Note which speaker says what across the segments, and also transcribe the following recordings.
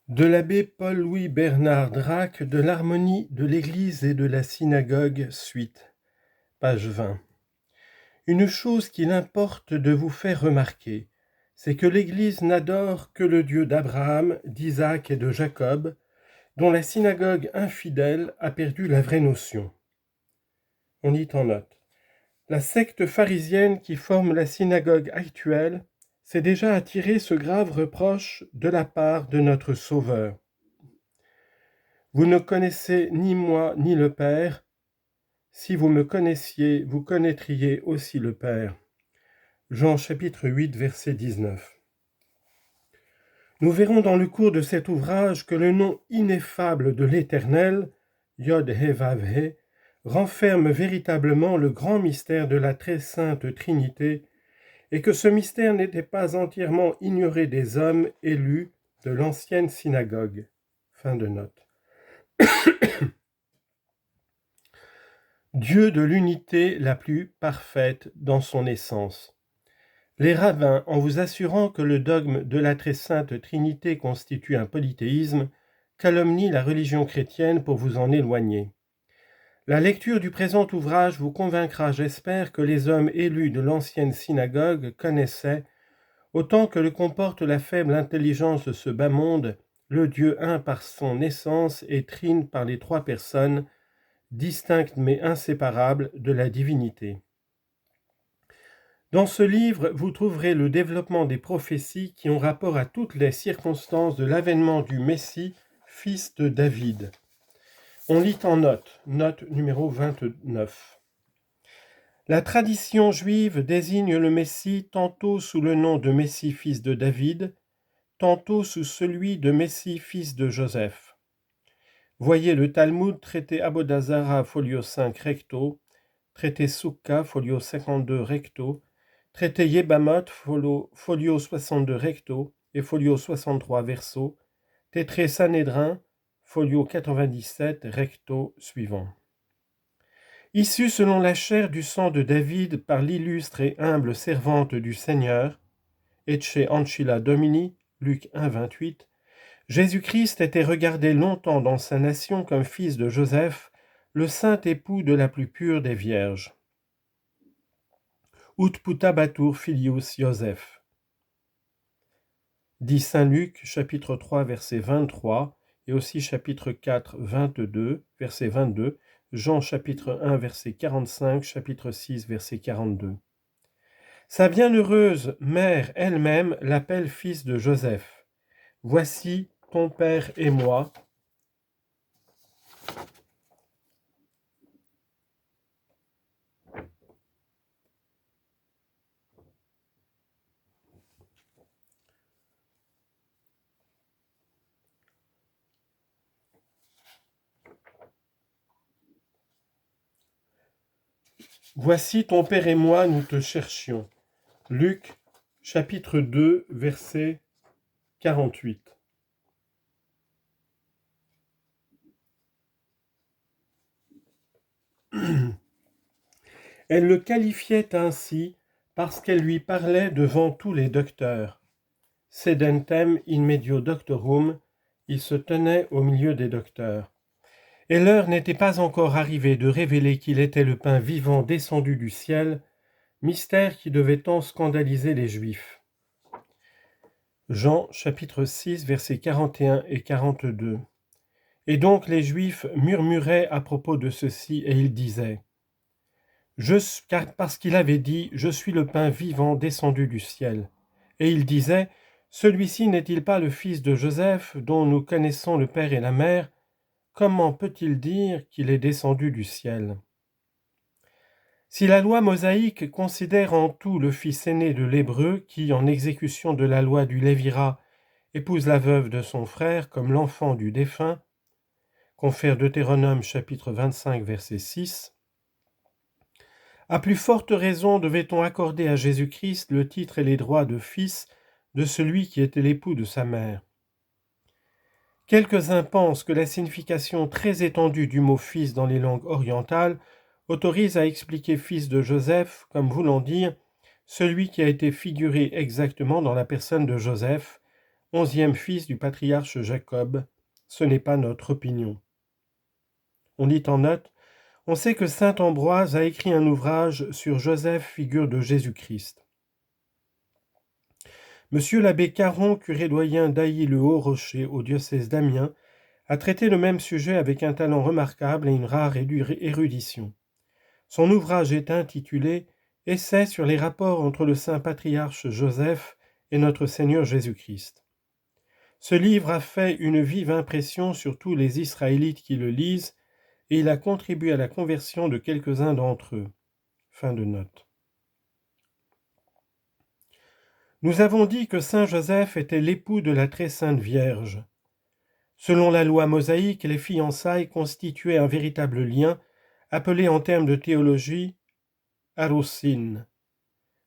Speaker 1: De l'abbé Paul-Louis Bernard Drac de l'harmonie de l'Église et de la synagogue, suite, page 20. Une chose qu'il importe de vous faire remarquer, c'est que l'Église n'adore que le Dieu d'Abraham, d'Isaac et de Jacob, dont la synagogue infidèle a perdu la vraie notion. On lit en note. La secte pharisienne qui forme la synagogue actuelle s'est déjà attiré ce grave reproche de la part de notre Sauveur. Vous ne connaissez ni moi ni le Père. Si vous me connaissiez, vous connaîtriez aussi le Père. Jean chapitre 8, verset 19. Nous verrons dans le cours de cet ouvrage que le nom ineffable de l'Éternel, Yod-He-Vav-He, renferme véritablement le grand mystère de la très sainte Trinité, et que ce mystère n'était pas entièrement ignoré des hommes élus de l'ancienne synagogue. Fin de note. Dieu de l'unité la plus parfaite dans son essence. Les rabbins, en vous assurant que le dogme de la très sainte Trinité constitue un polythéisme, calomnient la religion chrétienne pour vous en éloigner. La lecture du présent ouvrage vous convaincra, j'espère, que les hommes élus de l'ancienne synagogue connaissaient, autant que le comporte la faible intelligence de ce bas monde, le Dieu un par son essence et trine par les trois personnes, distinctes mais inséparables de la divinité. Dans ce livre, vous trouverez le développement des prophéties qui ont rapport à toutes les circonstances de l'avènement du Messie, fils de David. On lit en note numéro 29. La tradition juive désigne le Messie tantôt sous le nom de Messie fils de David, tantôt sous celui de Messie fils de Joseph. Voyez le Talmud, traité Abodazara, folio 5 recto, traité Soukha, folio 52 recto, traité Yebamot, folio 62 recto et folio 63 verso, tétré Sanhédrin, folio 97 recto suivant. Issu selon la chair du sang de David par l'illustre et humble servante du Seigneur, Ecce Ancilla Domini, Luc 1, 28, Jésus-Christ était regardé longtemps dans sa nation comme fils de Joseph, le saint époux de la plus pure des vierges. Ut putabatur filius Joseph. Dit saint Luc, chapitre 3, verset 23, et aussi chapitre 4, 22, verset 22, Jean, chapitre 1, verset 45, chapitre 6, verset 42. Sa bienheureuse mère elle-même l'appelle fils de Joseph. Voici ton père et moi. Voici ton père et moi, nous te cherchions. Luc, chapitre 2, verset 48. Elle le qualifiait ainsi parce qu'elle lui parlait devant tous les docteurs. Sedentem in medio doctorum, il se tenait au milieu des docteurs. Et l'heure n'était pas encore arrivée de révéler qu'il était le pain vivant descendu du ciel, mystère qui devait tant scandaliser les Juifs. Jean, chapitre 6, versets 41 et 42. Et donc les Juifs murmuraient à propos de ceci, et ils disaient, car parce qu'il avait dit « Je suis le pain vivant descendu du ciel ». Et il disait « Celui-ci n'est-il pas le fils de Joseph, dont nous connaissons le père et la mère ? Comment peut-il dire qu'il est descendu du ciel ?» Si la loi mosaïque considère en tout le fils aîné de l'Hébreu qui, en exécution de la loi du Lévira, épouse la veuve de son frère comme l'enfant du défunt, confère Deutéronome chapitre 25 verset 6, à plus forte raison devait-on accorder à Jésus-Christ le titre et les droits de fils de celui qui était l'époux de sa mère. Quelques-uns pensent que la signification très étendue du mot « fils » dans les langues orientales autorise à expliquer fils de Joseph comme voulant dire celui qui a été figuré exactement dans la personne de Joseph, 11e fils du patriarche Jacob. Ce n'est pas notre opinion. On dit en note, on sait que saint Ambroise a écrit un ouvrage sur Joseph, figure de Jésus-Christ. Monsieur l'abbé Caron, curé doyen d'Ailly-le-Haut-Rocher au diocèse d'Amiens, a traité le même sujet avec un talent remarquable et une rare érudition. Son ouvrage est intitulé « Essai sur les rapports entre le saint patriarche Joseph et notre Seigneur Jésus-Christ ». Ce livre a fait une vive impression sur tous les Israélites qui le lisent et il a contribué à la conversion de quelques-uns d'entre eux. Fin de note. Nous avons dit que saint Joseph était l'époux de la très sainte Vierge. Selon la loi mosaïque, les fiançailles constituaient un véritable lien, appelé en termes de théologie arousin.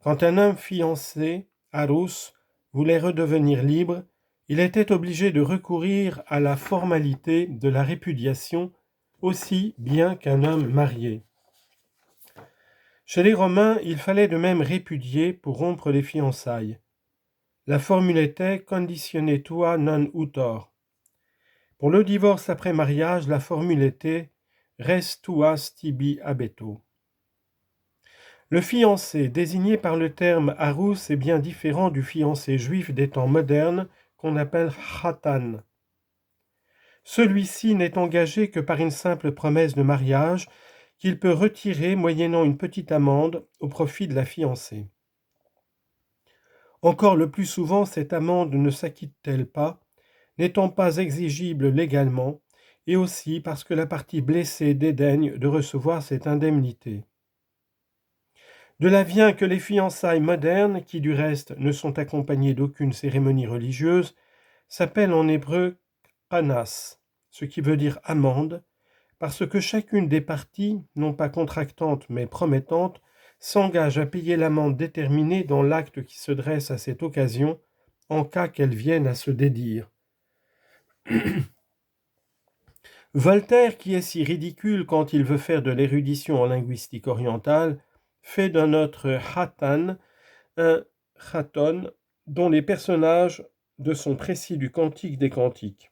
Speaker 1: Quand un homme fiancé, arous, voulait redevenir libre, il était obligé de recourir à la formalité de la répudiation, aussi bien qu'un homme marié. Chez les Romains, il fallait de même répudier pour rompre les fiançailles. La formule était « conditione tua non utor ». Pour le divorce après mariage, la formule était « res tuas tibi habeto ». Le fiancé, désigné par le terme arous, est bien différent du fiancé juif des temps modernes qu'on appelle khatan. Celui-ci n'est engagé que par une simple promesse de mariage qu'il peut retirer moyennant une petite amende au profit de la fiancée. Encore le plus souvent, cette amende ne s'acquitte-t-elle pas, n'étant pas exigible légalement, et aussi parce que la partie blessée dédaigne de recevoir cette indemnité. De là vient que les fiançailles modernes, qui du reste ne sont accompagnées d'aucune cérémonie religieuse, s'appellent en hébreu qanas, ce qui veut dire amende, parce que chacune des parties, non pas contractante mais promettante, s'engage à payer l'amende déterminée dans l'acte qui se dresse à cette occasion, en cas qu'elle vienne à se dédire. Voltaire, qui est si ridicule quand il veut faire de l'érudition en linguistique orientale, fait d'un autre khatan un khaton dont les personnages de son précis du Cantique des Cantiques.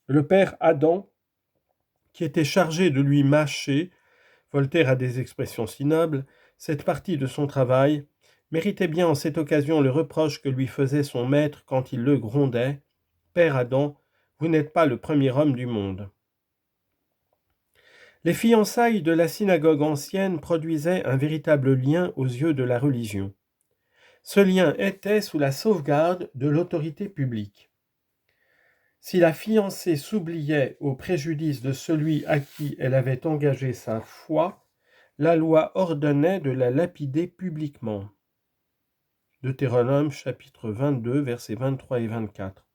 Speaker 1: Le père Adam, qui était chargé de lui mâcher, Voltaire a des expressions si nobles, cette partie de son travail, méritait bien en cette occasion le reproche que lui faisait son maître quand il le grondait « Père Adam, vous n'êtes pas le premier homme du monde ». Les fiançailles de la synagogue ancienne produisaient un véritable lien aux yeux de la religion. Ce lien était sous la sauvegarde de l'autorité publique. Si la fiancée s'oubliait au préjudice de celui à qui elle avait engagé sa foi, la loi ordonnait de la lapider publiquement. Deutéronome chapitre 22, versets 23 et 24.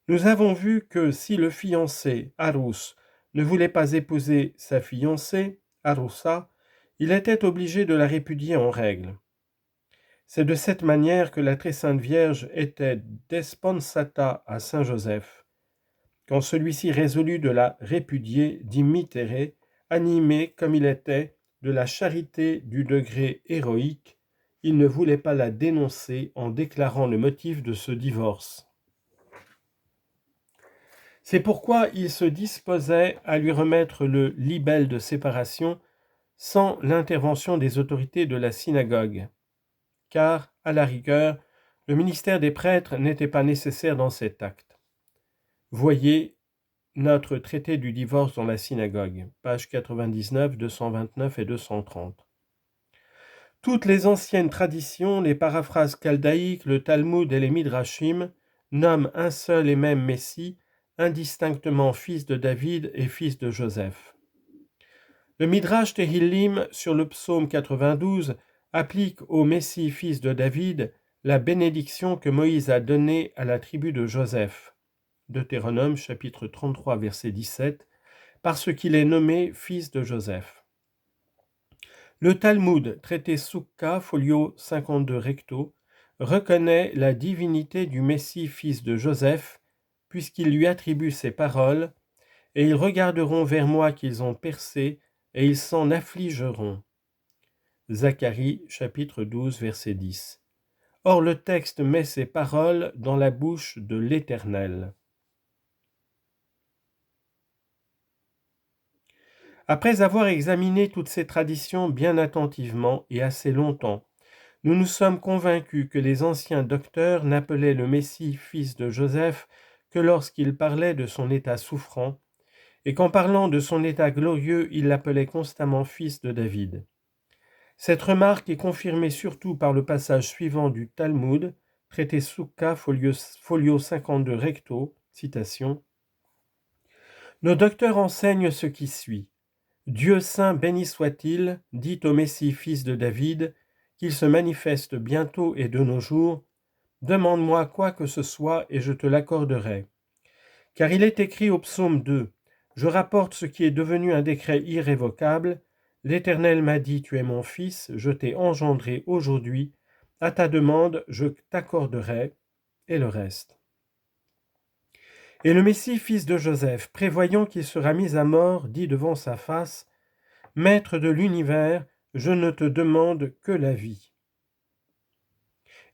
Speaker 1: Nous avons vu que si le fiancé, arous, ne voulait pas épouser sa fiancée, aroussa, il était obligé de la répudier en règle. C'est de cette manière que la très sainte Vierge était desponsata à saint Joseph. Quand celui-ci résolut de la répudier, d'immitere, animé comme il était de la charité du degré héroïque, il ne voulait pas la dénoncer en déclarant le motif de ce divorce. C'est pourquoi il se disposait à lui remettre le libelle de séparation sans l'intervention des autorités de la synagogue, car, à la rigueur, le ministère des prêtres n'était pas nécessaire dans cet acte. Voyez notre traité du divorce dans la synagogue, pages 99, 229 et 230. Toutes les anciennes traditions, les paraphrases chaldéiques, le Talmud et les Midrashim nomment un seul et même Messie, indistinctement fils de David et fils de Joseph. Le Midrash Tehillim sur le psaume 92 applique au Messie fils de David la bénédiction que Moïse a donnée à la tribu de Joseph. Deutéronome chapitre 33 verset 17, parce qu'il est nommé fils de Joseph. Le Talmud, traité Soukha, folio 52 recto, reconnaît la divinité du Messie fils de Joseph, puisqu'il lui attribue ces paroles, « Et ils regarderont vers moi qu'ils ont percé, et ils s'en affligeront. » Zacharie chapitre 12 verset 10. Or le texte met ces paroles dans la bouche de l'Éternel. Après avoir examiné toutes ces traditions bien attentivement et assez longtemps, nous nous sommes convaincus que les anciens docteurs n'appelaient le Messie fils de Joseph que lorsqu'ils parlaient de son état souffrant, et qu'en parlant de son état glorieux, ils l'appelaient constamment fils de David. Cette remarque est confirmée surtout par le passage suivant du Talmud, traité Soukha, folio 52 recto, citation. Nos docteurs enseignent ce qui suit. Dieu saint béni soit-il, dit au Messie fils de David, qu'il se manifeste bientôt et de nos jours, demande-moi quoi que ce soit et je te l'accorderai. Car il est écrit au psaume 2, je rapporte ce qui est devenu un décret irrévocable, l'Éternel m'a dit, tu es mon fils, je t'ai engendré aujourd'hui, à ta demande je t'accorderai, et le reste. Et le Messie fils de Joseph, prévoyant qu'il sera mis à mort, dit devant sa face, Maître de l'univers, je ne te demande que la vie.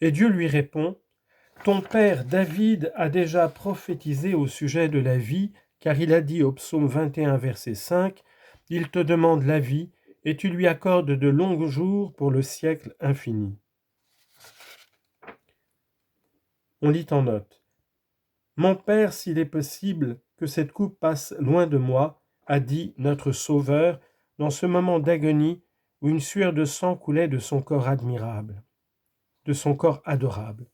Speaker 1: Et Dieu lui répond, ton père David a déjà prophétisé au sujet de la vie, car il a dit au psaume 21, verset 5, il te demande la vie, et tu lui accordes de longs jours pour le siècle infini. On lit en note. Mon Père, s'il est possible que cette coupe passe loin de moi, a dit notre Sauveur, dans ce moment d'agonie où une sueur de sang coulait de son corps admirable, de son corps adorable.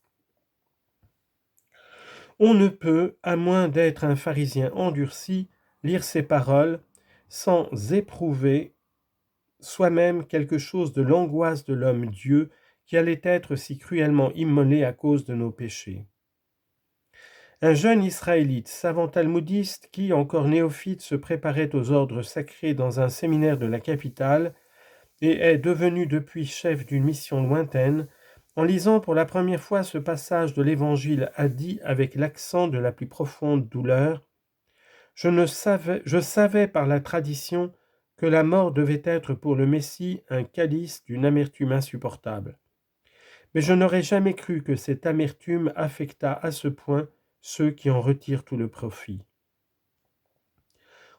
Speaker 1: On ne peut, à moins d'être un pharisien endurci, lire ces paroles sans éprouver soi-même quelque chose de l'angoisse de l'homme Dieu qui allait être si cruellement immolé à cause de nos péchés. Un jeune Israélite, savant talmudiste qui, encore néophyte, se préparait aux ordres sacrés dans un séminaire de la capitale et est devenu depuis chef d'une mission lointaine, en lisant pour la première fois ce passage de l'Évangile, a dit avec l'accent de la plus profonde douleur, je savais par la tradition que la mort devait être pour le Messie un calice d'une amertume insupportable. Mais je n'aurais jamais cru que cette amertume affectât à ce point ceux qui en retirent tout le profit.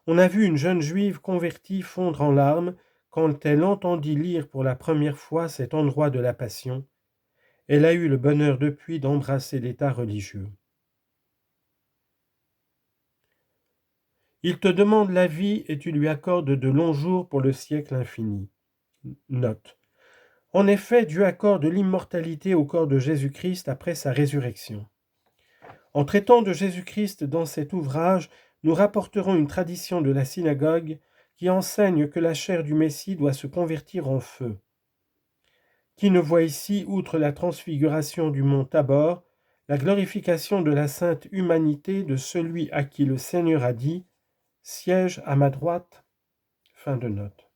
Speaker 1: On a vu une jeune juive convertie fondre en larmes quand elle entendit lire pour la première fois cet endroit de la Passion. Elle a eu le bonheur depuis d'embrasser l'état religieux. Il te demande la vie et tu lui accordes de longs jours pour le siècle infini. Note. En effet, Dieu accorde l'immortalité au corps de Jésus-Christ après sa résurrection. En traitant de Jésus-Christ dans cet ouvrage, nous rapporterons une tradition de la synagogue qui enseigne que la chair du Messie doit se convertir en feu. Qui ne voit ici, outre la transfiguration du mont Tabor, la glorification de la sainte humanité de celui à qui le Seigneur a dit « Siège à ma droite ». Fin de note.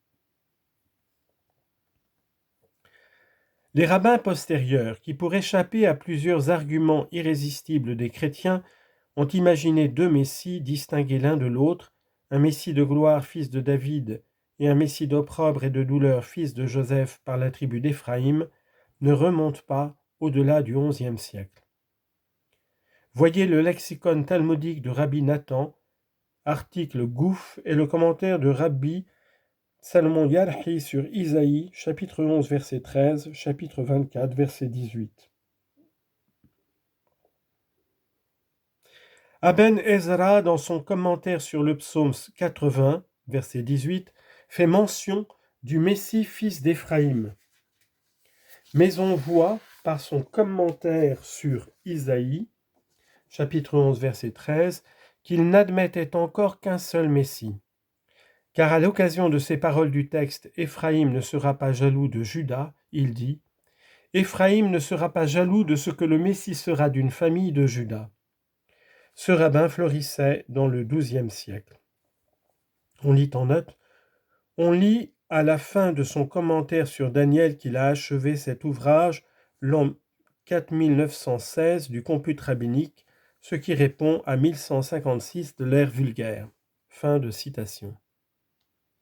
Speaker 1: Les rabbins postérieurs, qui pour échapper à plusieurs arguments irrésistibles des chrétiens, ont imaginé deux messies distingués l'un de l'autre, un messie de gloire, fils de David, et un messie d'opprobre et de douleur, fils de Joseph par la tribu d'Éphraïm, ne remontent pas au-delà du XIe siècle. Voyez le lexicon talmudique de Rabbi Nathan, article Gouf et le commentaire de Rabbi Salomon Yarhi sur Isaïe, chapitre 11, verset 13, chapitre 24, verset 18. Aben Ezra, dans son commentaire sur le psaume 80, verset 18, fait mention du Messie fils d'Éphraïm. Mais on voit, par son commentaire sur Isaïe, chapitre 11, verset 13, qu'il n'admettait encore qu'un seul Messie. Car à l'occasion de ces paroles du texte « Éphraïm ne sera pas jaloux de Juda », il dit « Éphraïm ne sera pas jaloux de ce que le Messie sera d'une famille de Juda ». Ce rabbin florissait dans le XIIe siècle. On lit en note, on lit à la fin de son commentaire sur Daniel qu'il a achevé cet ouvrage l'an 4916 du compute rabbinique, ce qui répond à 1156 de l'ère vulgaire. Fin de citation.